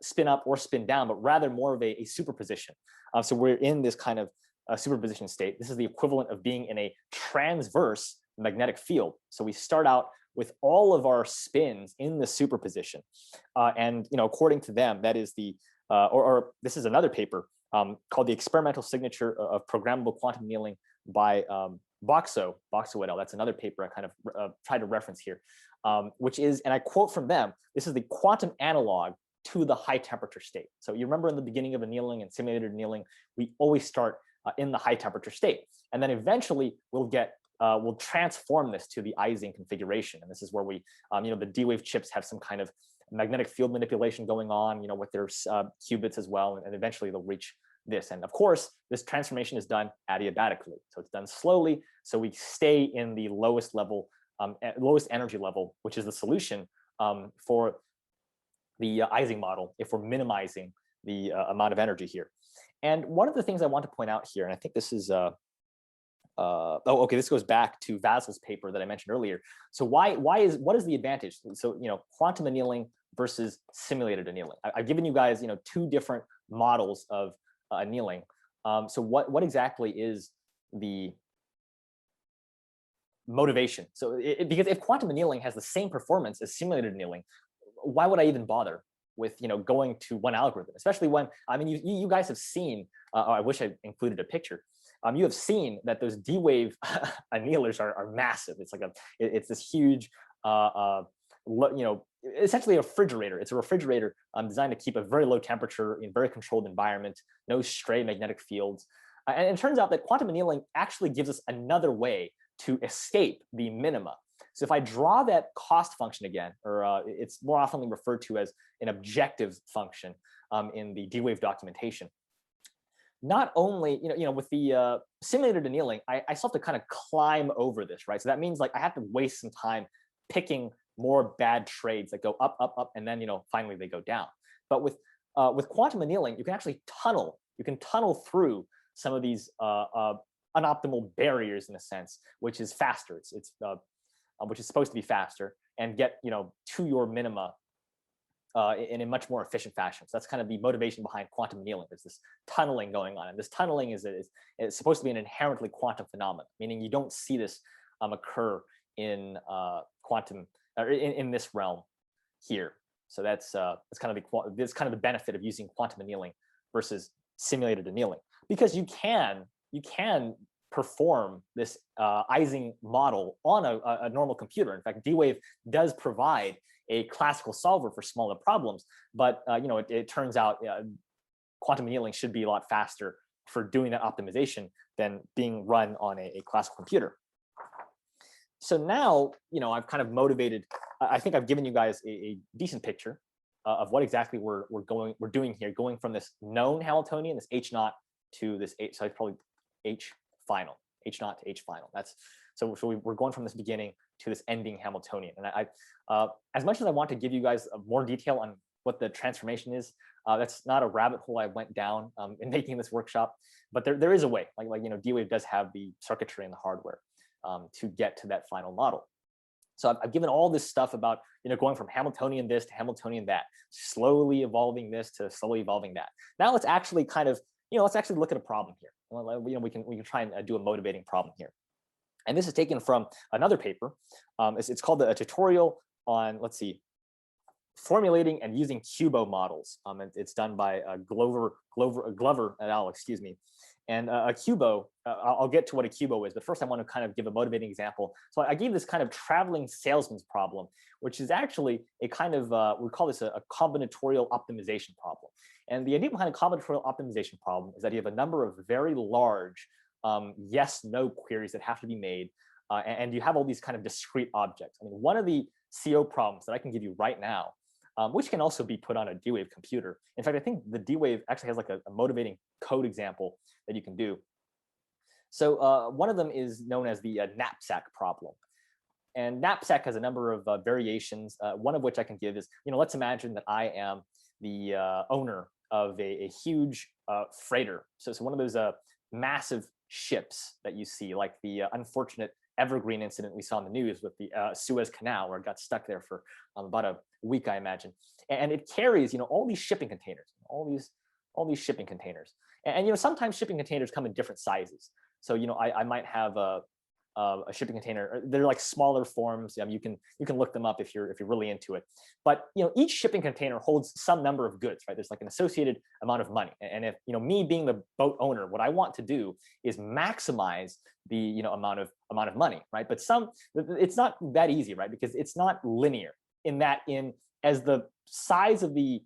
spin up or spin down, but rather more of a superposition. So we're in this kind of superposition state. This is the equivalent of being in a transverse magnetic field. So we start out with all of our spins in the superposition, and according to them, that is the or this is another paper called The Experimental Signature of Programmable Quantum Annealing by Boxo et al. That's another paper I kind of tried to reference here, which is, and I quote from them, this is the quantum analog to the high temperature state. So you remember in the beginning of annealing and simulated annealing, we always start in the high temperature state, and then eventually we'll transform this to the Ising configuration. And this is where we, the D-Wave chips have some kind of magnetic field manipulation going on, with their qubits as well, and eventually they'll reach this. And of course, this transformation is done adiabatically. So it's done slowly. So we stay in the lowest level, lowest energy level, which is the solution for the Ising model if we're minimizing the amount of energy here. And one of the things I want to point out here, and I think this is, this goes back to Vasil's paper that I mentioned earlier. So what is the advantage? So, quantum annealing versus simulated annealing. I've given you guys, two different models of annealing. So what exactly is the motivation? So because if quantum annealing has the same performance as simulated annealing, why would I even bother with going to one algorithm? Especially when, I mean, you guys have seen. I wish I included a picture. You have seen that those D-Wave annealers are massive. It's like it's this huge, essentially a refrigerator. It's a refrigerator designed to keep a very low temperature in very controlled environment, no stray magnetic fields. And it turns out that quantum annealing actually gives us another way to escape the minima. So if I draw that cost function again, or it's more often referred to as an objective function in the D-Wave documentation. Not only, with the simulated annealing, I still have to kind of climb over this, right? So that means, like, I have to waste some time picking more bad trades that go up, up, up, and then, finally they go down. But with quantum annealing, you can actually tunnel. You can tunnel through some of these unoptimal barriers, in a sense, which is faster. It's which is supposed to be faster, and get to your minima in a much more efficient fashion. So that's kind of the motivation behind quantum annealing. There's this tunneling going on, and this tunneling is supposed to be an inherently quantum phenomenon, meaning you don't see this occur in quantum or in this realm here. So that's kind of the benefit of using quantum annealing versus simulated annealing, because you can perform this Ising model on a normal computer. In fact, D-Wave does provide a classical solver for smaller problems, but it turns out quantum annealing should be a lot faster for doing that optimization than being run on a classical computer. So now, I've kind of motivated. I think I've given you guys a decent picture of what exactly we're doing here, going from this known Hamiltonian, this H naught, to this H. So it's probably H final, H naught to H final. So we're going from this beginning to this ending Hamiltonian. And I as much as I want to give you guys more detail on what the transformation is, that's not a rabbit hole I went down in making this workshop, but there is a way. D-Wave does have the circuitry and the hardware to get to that final model. So I've given all this stuff about going from Hamiltonian this to Hamiltonian that, slowly evolving this to slowly evolving that. Now let's actually let's actually look at a problem here. We can try and do a motivating problem here. And this is taken from another paper. It's called a tutorial on, let's see, formulating and using QUBO models. It's done by Glover et al. Excuse me. And a QUBO, I'll get to what a QUBO is, but first I want to kind of give a motivating example. So I gave this kind of traveling salesman's problem, which is actually a kind of, we call this a combinatorial optimization problem. And the idea behind a combinatorial optimization problem is that you have a number of very large yes/no queries that have to be made, and you have all these kind of discrete objects. I mean, one of the CO problems that I can give you right now, which can also be put on a D-Wave computer. In fact, I think the D-Wave actually has like a motivating code example that you can do. So one of them is known as the Knapsack Problem. And Knapsack has a number of variations, one of which I can give is, let's imagine that I am the owner of a huge freighter. So one of those massive ships that you see, like the unfortunate Evergreen incident we saw in the news with the Suez Canal, where it got stuck there for about a week, I imagine. And it carries, all these shipping containers, all these shipping containers. And sometimes shipping containers come in different sizes. So I might have a shipping container. They're like smaller forms. You can look them up if you're really into it. But each shipping container holds some number of goods, right? There's like an associated amount of money. And if me being the boat owner, what I want to do is maximize the amount of money, right? But it's not that easy, right? Because it's not linear in that as the size of the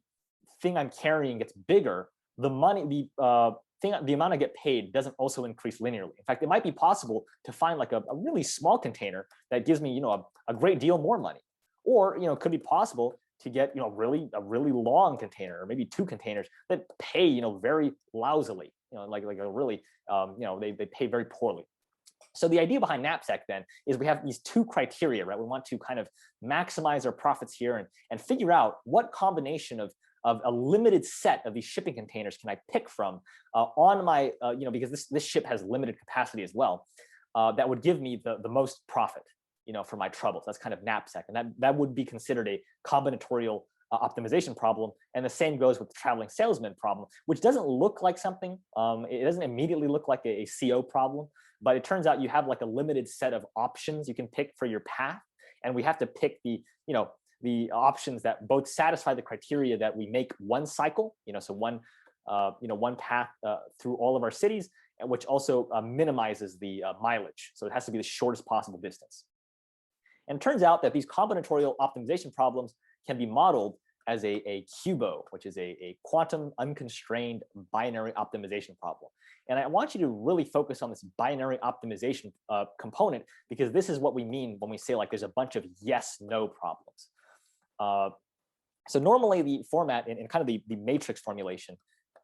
thing I'm carrying gets bigger, the money, the amount I get paid doesn't also increase linearly. In fact, it might be possible to find like a really small container that gives me, a great deal more money, or it could be possible to get a really long container, or maybe two containers that pay very lousily, like a really they pay very poorly. So the idea behind Knapsack then is we have these two criteria, right? We want to kind of maximize our profits here and figure out what combination of a limited set of these shipping containers can I pick from on my, because this ship has limited capacity as well, that would give me the most profit, for my troubles. That's kind of Knapsack, and that would be considered a combinatorial optimization problem. And the same goes with the traveling salesman problem, which doesn't look like something. It doesn't immediately look like a CO problem, but it turns out you have like a limited set of options you can pick for your path, and we have to pick the options that both satisfy the criteria that we make one cycle, so one path through all of our cities, which also minimizes the mileage. So it has to be the shortest possible distance. And it turns out that these combinatorial optimization problems can be modeled as a QUBO, which is a quantum unconstrained binary optimization problem. And I want you to really focus on this binary optimization component, because this is what we mean when we say like there's a bunch of yes/no problems. So normally the format in kind of the matrix formulation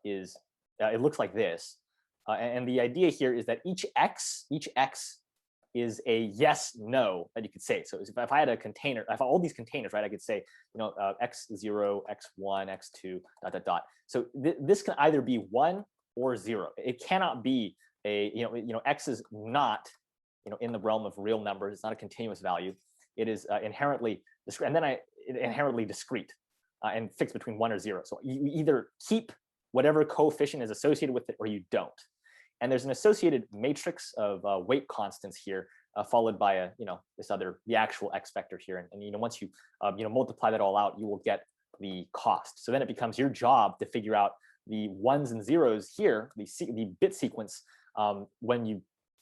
is, it looks like this. And the idea here is that each x is a yes/no that you could say. So if I had a container, if all these containers, right, I could say, x0, x1, x2, ... So this can either be 1 or 0. It cannot be x is not, in the realm of real numbers. It's not a continuous value. It is inherently discrete, and then inherently discrete and fixed between 1 or 0. So you either keep whatever coefficient is associated with it, or you don't. And there's an associated matrix of weight constants here, followed by the actual x vector here. And once you multiply that all out, you will get the cost. So then it becomes your job to figure out the ones and zeros here, the bit sequence, when you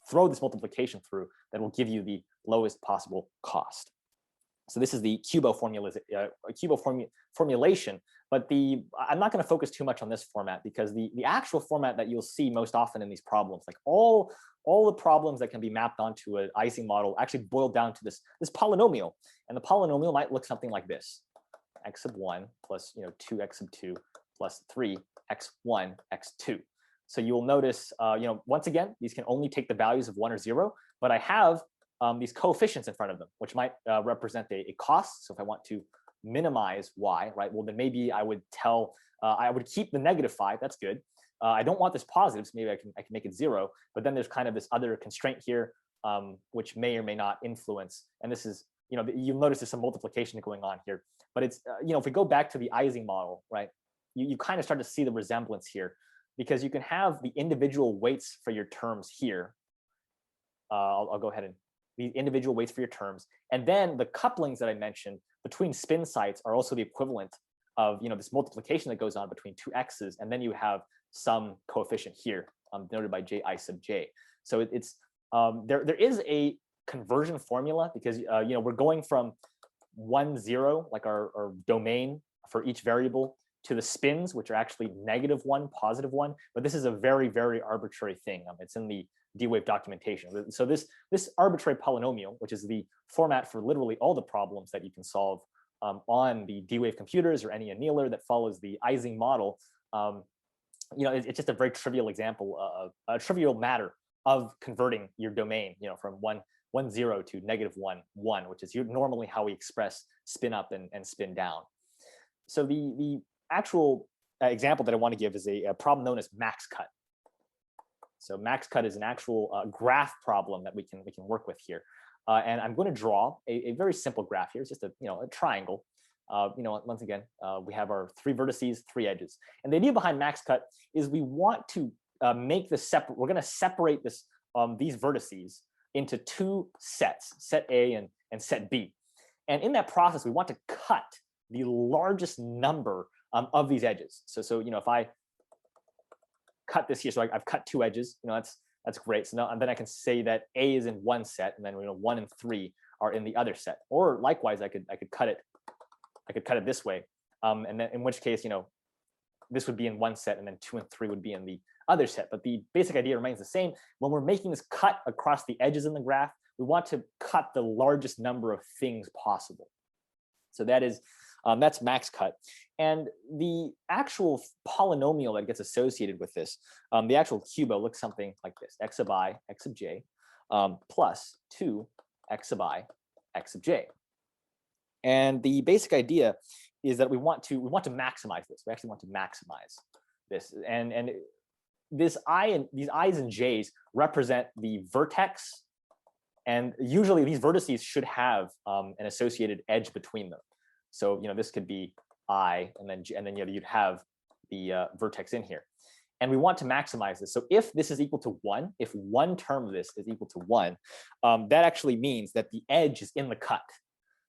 throw this multiplication through, that will give you the lowest possible cost. So this is the QUBO formulation, but I'm not going to focus too much on this format, because the actual format that you'll see most often in these problems, like all the problems that can be mapped onto an Ising model, actually boil down to this polynomial, and the polynomial might look something like this: x sub 1 plus 2x sub 2 plus 3x1 x2. So you will notice, once again, these can only take the values of 1 or 0, but I have these coefficients in front of them, which might represent a cost. So if I want to minimize y, right, well, then maybe I would I would keep the -5. That's good. I don't want this positive, so maybe I can make it 0. But then there's kind of this other constraint here, which may or may not influence. And this is, you'll notice there's some multiplication going on here. But it's, if we go back to the Ising model, right, you kind of start to see the resemblance here, because you can have the individual weights for your terms here. I'll go ahead and the individual weights for your terms, and then the couplings that I mentioned between spin sites are also the equivalent of this multiplication that goes on between two x's, and then you have some coefficient here, denoted by ji sub j. So it's there is a conversion formula, because we're going from 1, 0, like our domain for each variable, to the spins, which are actually -1, +1. But this is a very, very arbitrary thing. It's in the D-Wave documentation. So this arbitrary polynomial, which is the format for literally all the problems that you can solve on the D-Wave computers or any annealer that follows the Ising model, it's just a very trivial example, a trivial matter of converting your domain, from 1, 0 to -1, 1, which is normally how we express spin up and spin down. So the actual example that I want to give is a problem known as max cut. So max cut is an actual graph problem that we can work with here, and I'm going to draw a very simple graph here. It's just a triangle. Once again, we have our 3 vertices, 3 edges, and the idea behind max cut is we want to make this separate. We're going to separate these vertices into 2 sets, set A and set B, and in that process, we want to cut the largest number of these edges. So if I cut this here, so I've cut 2 edges, that's great. So now, and then I can say that A is in one set, and then 1 and 3 are in the other set. Or likewise, I could cut it this way, and then in which case this would be in one set, and then 2 and 3 would be in the other set. But the basic idea remains the same. When we're making this cut across the edges in the graph, we want to cut the largest number of things possible. So that's max cut. And the actual polynomial that gets associated with this, the actual QUBO looks something like this: x sub I, x sub j, plus 2 x sub I, x sub j. And the basic idea is that we want to maximize this. We actually want to maximize this. And these i's and j's represent the vertex, and usually these vertices should have an associated edge between them. So this could be I, and then you'd have the vertex in here, and we want to maximize this. So if this is equal to 1, if one term of this is equal to 1, that actually means that the edge is in the cut.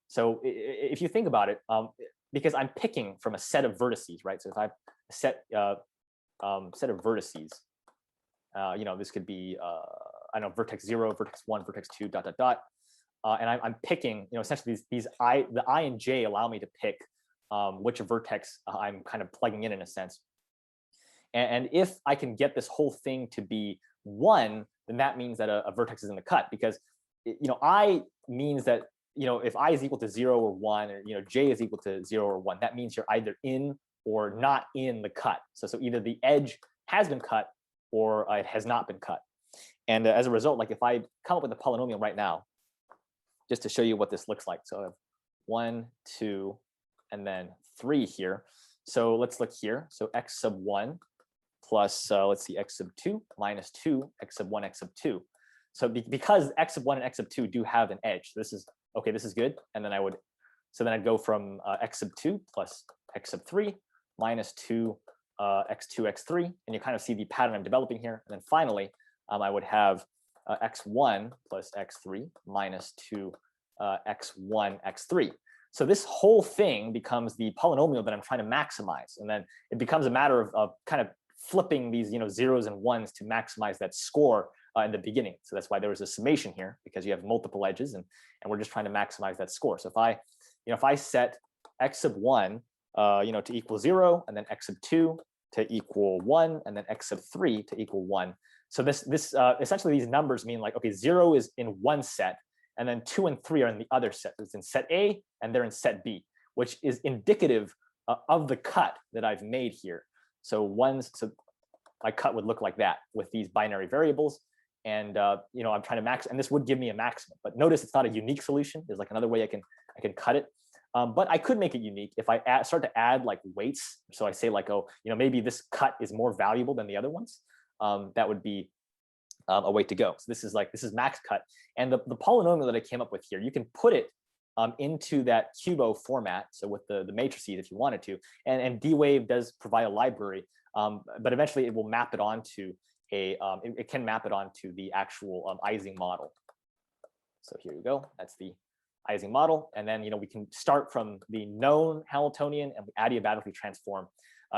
So if you think about it, because I'm picking from a set of vertices, right? So if I have a set of vertices, this could be I don't know, vertex 0, vertex 1, vertex 2, ... And I'm picking, essentially the I and J allow me to pick which vertex I'm kind of plugging in a sense. And if I can get this whole thing to be 1, then that means that a vertex is in the cut, because I means that if I is equal to 0 or 1, or J is equal to 0 or 1, that means you're either in or not in the cut. So either the edge has been cut or it has not been cut. And as a result, like if I come up with a polynomial right now, just to show you what this looks like. So I have 1, 2, and then 3 here. So let's look here. So x sub 1 plus, let's see, x sub 2 minus 2, x sub 1, x sub 2. So because x sub 1 and x sub 2 do have an edge, this is okay, this is good. And then I'd go from x sub 2 plus x sub 3 minus 2, x2, x3. And you kind of see the pattern I'm developing here. And then finally, I would have x1 plus x3 minus 2 x1, x3. So this whole thing becomes the polynomial that I'm trying to maximize. And then it becomes a matter of kind of flipping these zeros and ones to maximize that score in the beginning. So that's why there was a summation here, because you have multiple edges, and we're just trying to maximize that score. So if I set x sub 1 to equal 0, and then x sub 2 to equal 1, and then x sub 3 to equal 1. So this essentially, these numbers mean like, okay, 0 is in one set, and then 2 and 3 are in the other set. It's in set A, and they're in set B, which is indicative of the cut that I've made here. So my cut would look like that with these binary variables. And I'm trying to max, and this would give me a maximum. But notice it's not a unique solution. There's like another way I can cut it. But I could make it unique if I start to add like weights. So I say like, oh, maybe this cut is more valuable than the other ones. That would be a way to go. So this is max cut. And the polynomial that I came up with here, you can put it into that QUBO format. So with the matrices, if you wanted to, and D-Wave does provide a library, but eventually it will map it onto it can map it onto the actual Ising model. So here you go. That's the Ising model. And then, we can start from the known Hamiltonian and we adiabatically transform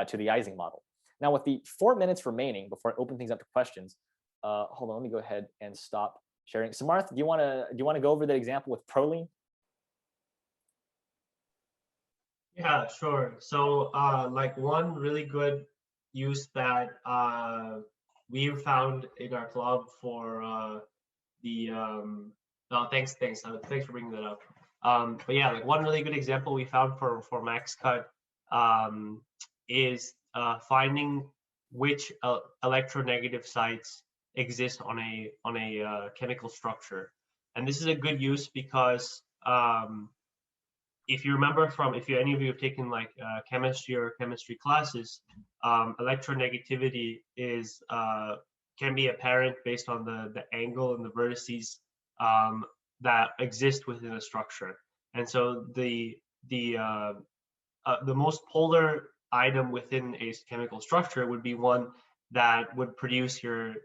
to the Ising model. Now, with the 4 minutes remaining before I open things up to questions, hold on, let me go ahead and stop sharing. So Martha, do you want to go over the example with proline? Yeah, sure. So like one really good use that we found in our club for thanks for bringing that up. But yeah, like one really good example we found for max cut is finding which electronegative sites exist on a chemical structure. And this is a good use because if you remember if any of you have taken like chemistry or chemistry classes, electronegativity can be apparent based on the angle and the vertices that exist within a structure. And so the most polar item within a chemical structure would be one that would produce your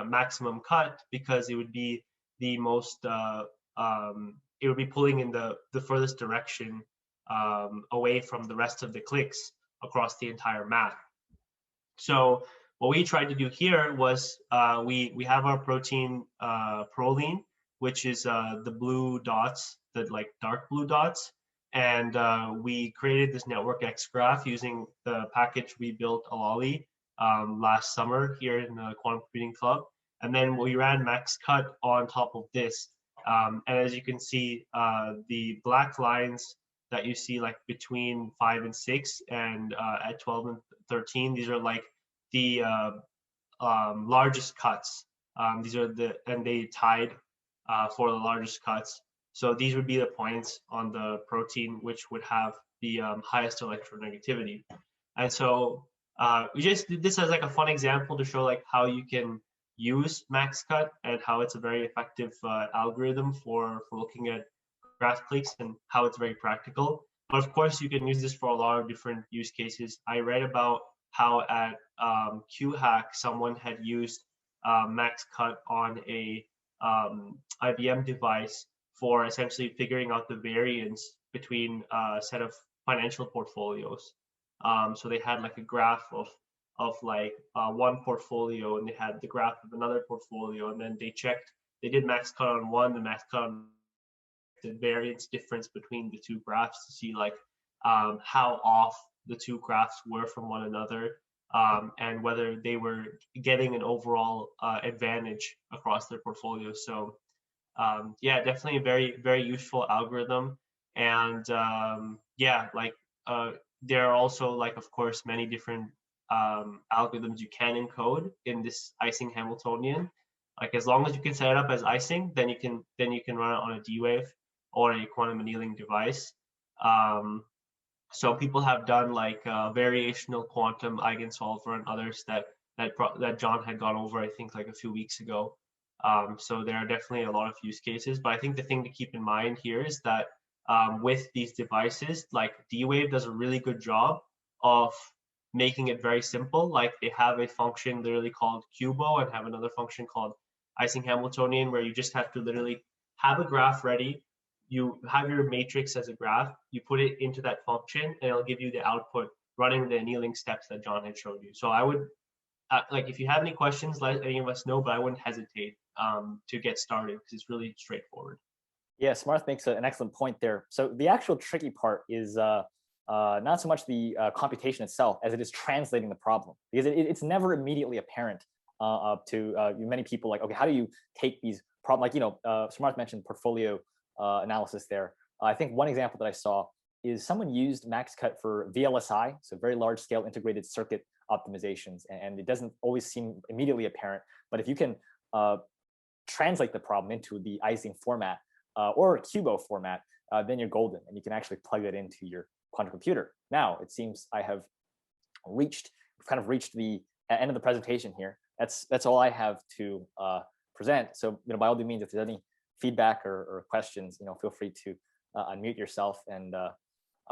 maximum cut, because it would be the most it would be pulling in the furthest direction away from the rest of the cliques across the entire map. So what we tried to do here was we have our protein proline, which is the blue dots, the like dark blue dots, and we created this network X graph using the package we built Alali last summer here in the Quantum Computing Club, and then we ran max cut on top of this. And as you can see, the black lines that you see like between 5 and 6 and at 12 and 13, these are like the largest cuts. These are and they tied for the largest cuts. So these would be the points on the protein which would have the highest electronegativity. And so we just did this as like a fun example to show like how you can use max cut and how it's a very effective algorithm for looking at graph cliques and how it's very practical. But of course, you can use this for a lot of different use cases. I read about how at QHack, someone had used max cut on a IBM device for essentially figuring out the variance between a set of financial portfolios. So they had like a graph of like one portfolio, and they had the graph of another portfolio, and then they did max cut on one, the max cut on the variance difference between the two graphs to see like how off the two graphs were from one another, and whether they were getting an overall advantage across their portfolio. So yeah, definitely a very, very useful algorithm. And yeah, like there are also like, of course, many different algorithms you can encode in this Ising Hamiltonian. Like as long as you can set it up as Ising, then you can run it on a D-Wave or a quantum annealing device. So people have done like variational quantum eigensolver and others that John had gone over, I think, like a few weeks ago. So there are definitely a lot of use cases, but I think the thing to keep in mind here is that with these devices, like D-Wave does a really good job of making it very simple. Like they have a function literally called QUBO and have another function called Ising Hamiltonian, where you just have to literally have a graph ready, you have your matrix as a graph, you put it into that function, and it'll give you the output running the annealing steps that John had showed you. So I would, like, if you have any questions, let any of us know, but I wouldn't hesitate to get started because it's really straightforward. Yeah, Smarth makes an excellent point there. So the actual tricky part is not so much the computation itself as it is translating the problem, because it's never immediately apparent to many people. Like, okay, how do you take these problems? Like, you know, Smarth mentioned portfolio analysis there. I think one example that I saw is someone used MaxCut for VLSI, so very large scale integrated circuit optimizations, and it doesn't always seem immediately apparent. But if you can translate the problem into the Ising format or QUBO format, then you're golden, and you can actually plug it into your quantum computer. Now it seems I have kind of reached the end of the presentation here. That's all I have to present. So, you know, by all means, if there's any feedback or questions, you know, feel free to unmute yourself. And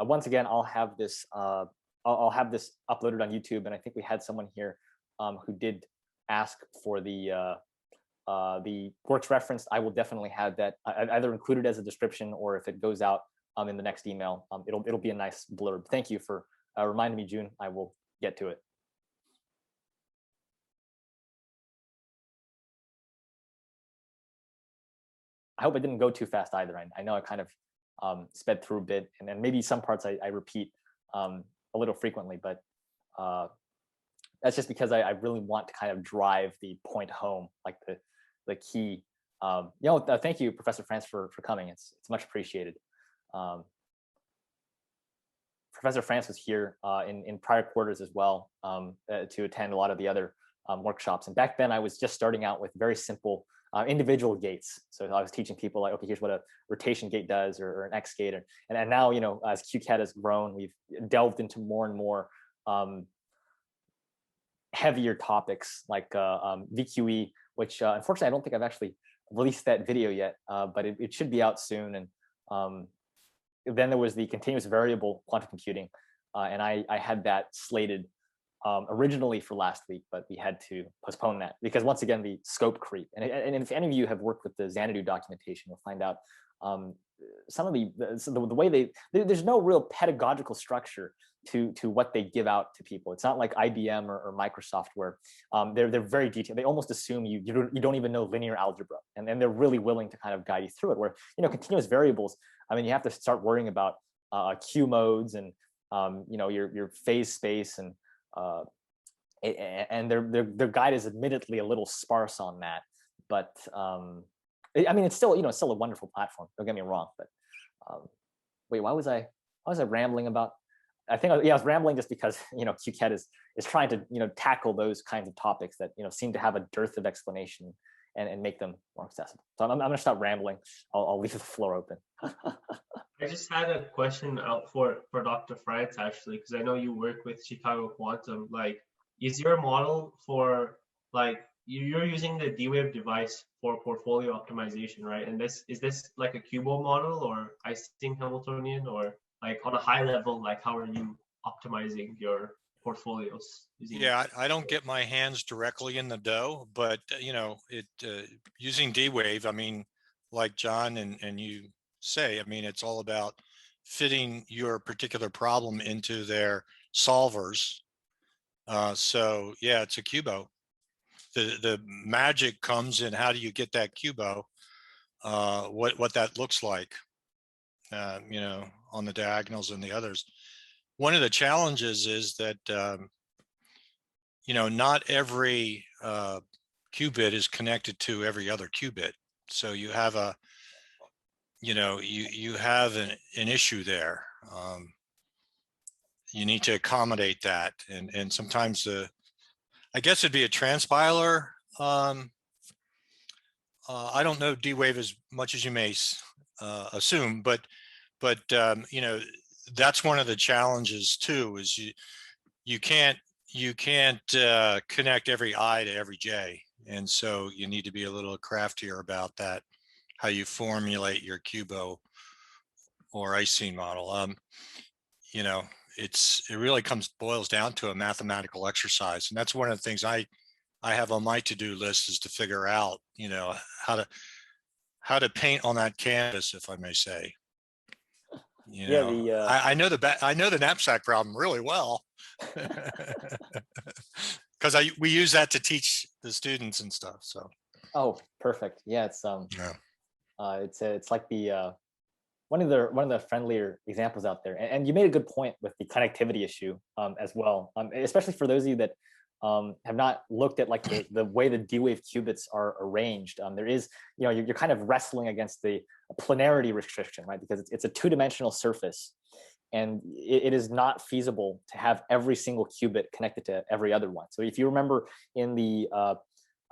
once again, I'll have this uploaded on YouTube. And I think we had someone here who did ask for the works referenced. I will definitely have that either included as a description, or if it goes out in the next email, it'll be a nice blurb. Thank you for reminding me, June. I will get to it. I hope I didn't go too fast either. I know I kind of sped through a bit, and then maybe some parts I repeat a little frequently, but that's just because I really want to kind of drive the point home, like the key. You know, thank you, Professor France, for coming. It's much appreciated. Professor France was here in prior quarters as well to attend a lot of the other workshops. And back then I was just starting out with very simple individual gates. So I was teaching people like, okay, here's what a rotation gate does, or an X gate. And now, you know, as QCAD has grown, we've delved into more and more heavier topics like VQE, which unfortunately I don't think I've actually released that video yet, but it should be out soon. And then there was the continuous variable quantum computing, and I had that slated originally for last week, but we had to postpone that because, once again, the scope creep. And if any of you have worked with the Xanadu documentation, you'll find out some of the way there's no real pedagogical structure to what they give out to people. It's not like IBM or Microsoft, where they're very detailed. They almost assume you don't even know linear algebra, and then they're really willing to kind of guide you through it. Where, you know, continuous variables, I mean, you have to start worrying about Q modes and you know, your phase space, and their guide is admittedly a little sparse on that, but I mean, it's still, you know, it's still a wonderful platform. Don't get me wrong, but wait, why was I rambling about? I think I was rambling just because, you know, QCAD is trying to, you know, tackle those kinds of topics that, you know, seem to have a dearth of explanation and make them more accessible. So I'm going to stop rambling. I'll leave the floor open. I just had a question out for Dr. France, actually, because I know you work with Chicago Quantum. Like, is your model for, like, you're using the D-Wave device for portfolio optimization, right? And is this like a QUBO model or Ising Hamiltonian, or like on a high level, like how are you optimizing your portfolios? Yeah, I don't get my hands directly in the dough, but you know, using D-Wave, I mean, like John and you say, I mean, it's all about fitting your particular problem into their solvers. So yeah, it's a QUBO. The magic comes in how do you get that QUBO, what that looks like, you know, on the diagonals and the others. One of the challenges is that you know, not every qubit is connected to every other qubit. So you have a, you know, you have an issue there. You need to accommodate that, and sometimes I guess it'd be a transpiler. I don't know D-Wave as much as you may assume, but you know, that's one of the challenges too. Is you can't connect every I to every J, and so you need to be a little craftier about that, how you formulate your QUBO or Ising model. You know, it really boils down to a mathematical exercise, and that's one of the things I have on my to-do list, is to figure out, you know, how how to paint on that canvas, if I may say. You Yeah, know, I know the knapsack problem really well, because we use that to teach the students and stuff. So. Oh, perfect. Yeah, it's Yeah. it's like the one of the friendlier examples out there. And you made a good point with the connectivity issue as well, especially for those of you that have not looked at like the way the D-wave qubits are arranged. There is, you're kind of wrestling against the planarity restriction, right? Because it's a two-dimensional surface, and it is not feasible to have every single qubit connected to every other one. So if you remember in the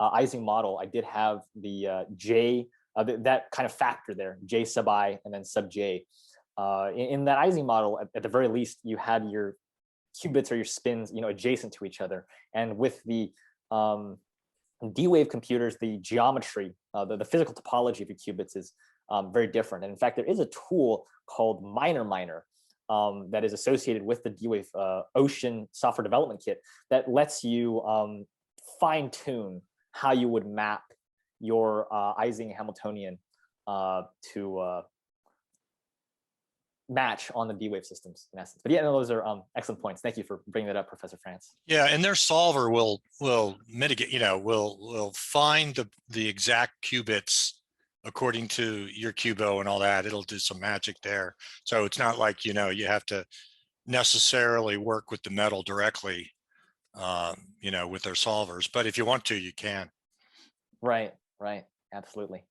Ising model, I did have the J, that kind of factor there, J sub I and then sub J. In that Ising model, at the very least, you had your qubits or your spins, adjacent to each other. And with the D-wave computers, the geometry, the physical topology of your qubits is very different. And in fact, there is a tool called Miner that is associated with the D-wave Ocean software development kit that lets you fine tune how you would map your Ising Hamiltonian to match on the D-wave systems in essence. But yeah, no, those are excellent points. Thank you for bringing that up, Professor France. Yeah, and their solver will mitigate, will find the exact qubits according to your QUBO and all that. It'll do some magic there. So it's not like, you have to necessarily work with the metal directly, with their solvers. But if you want to, you can. Right, absolutely.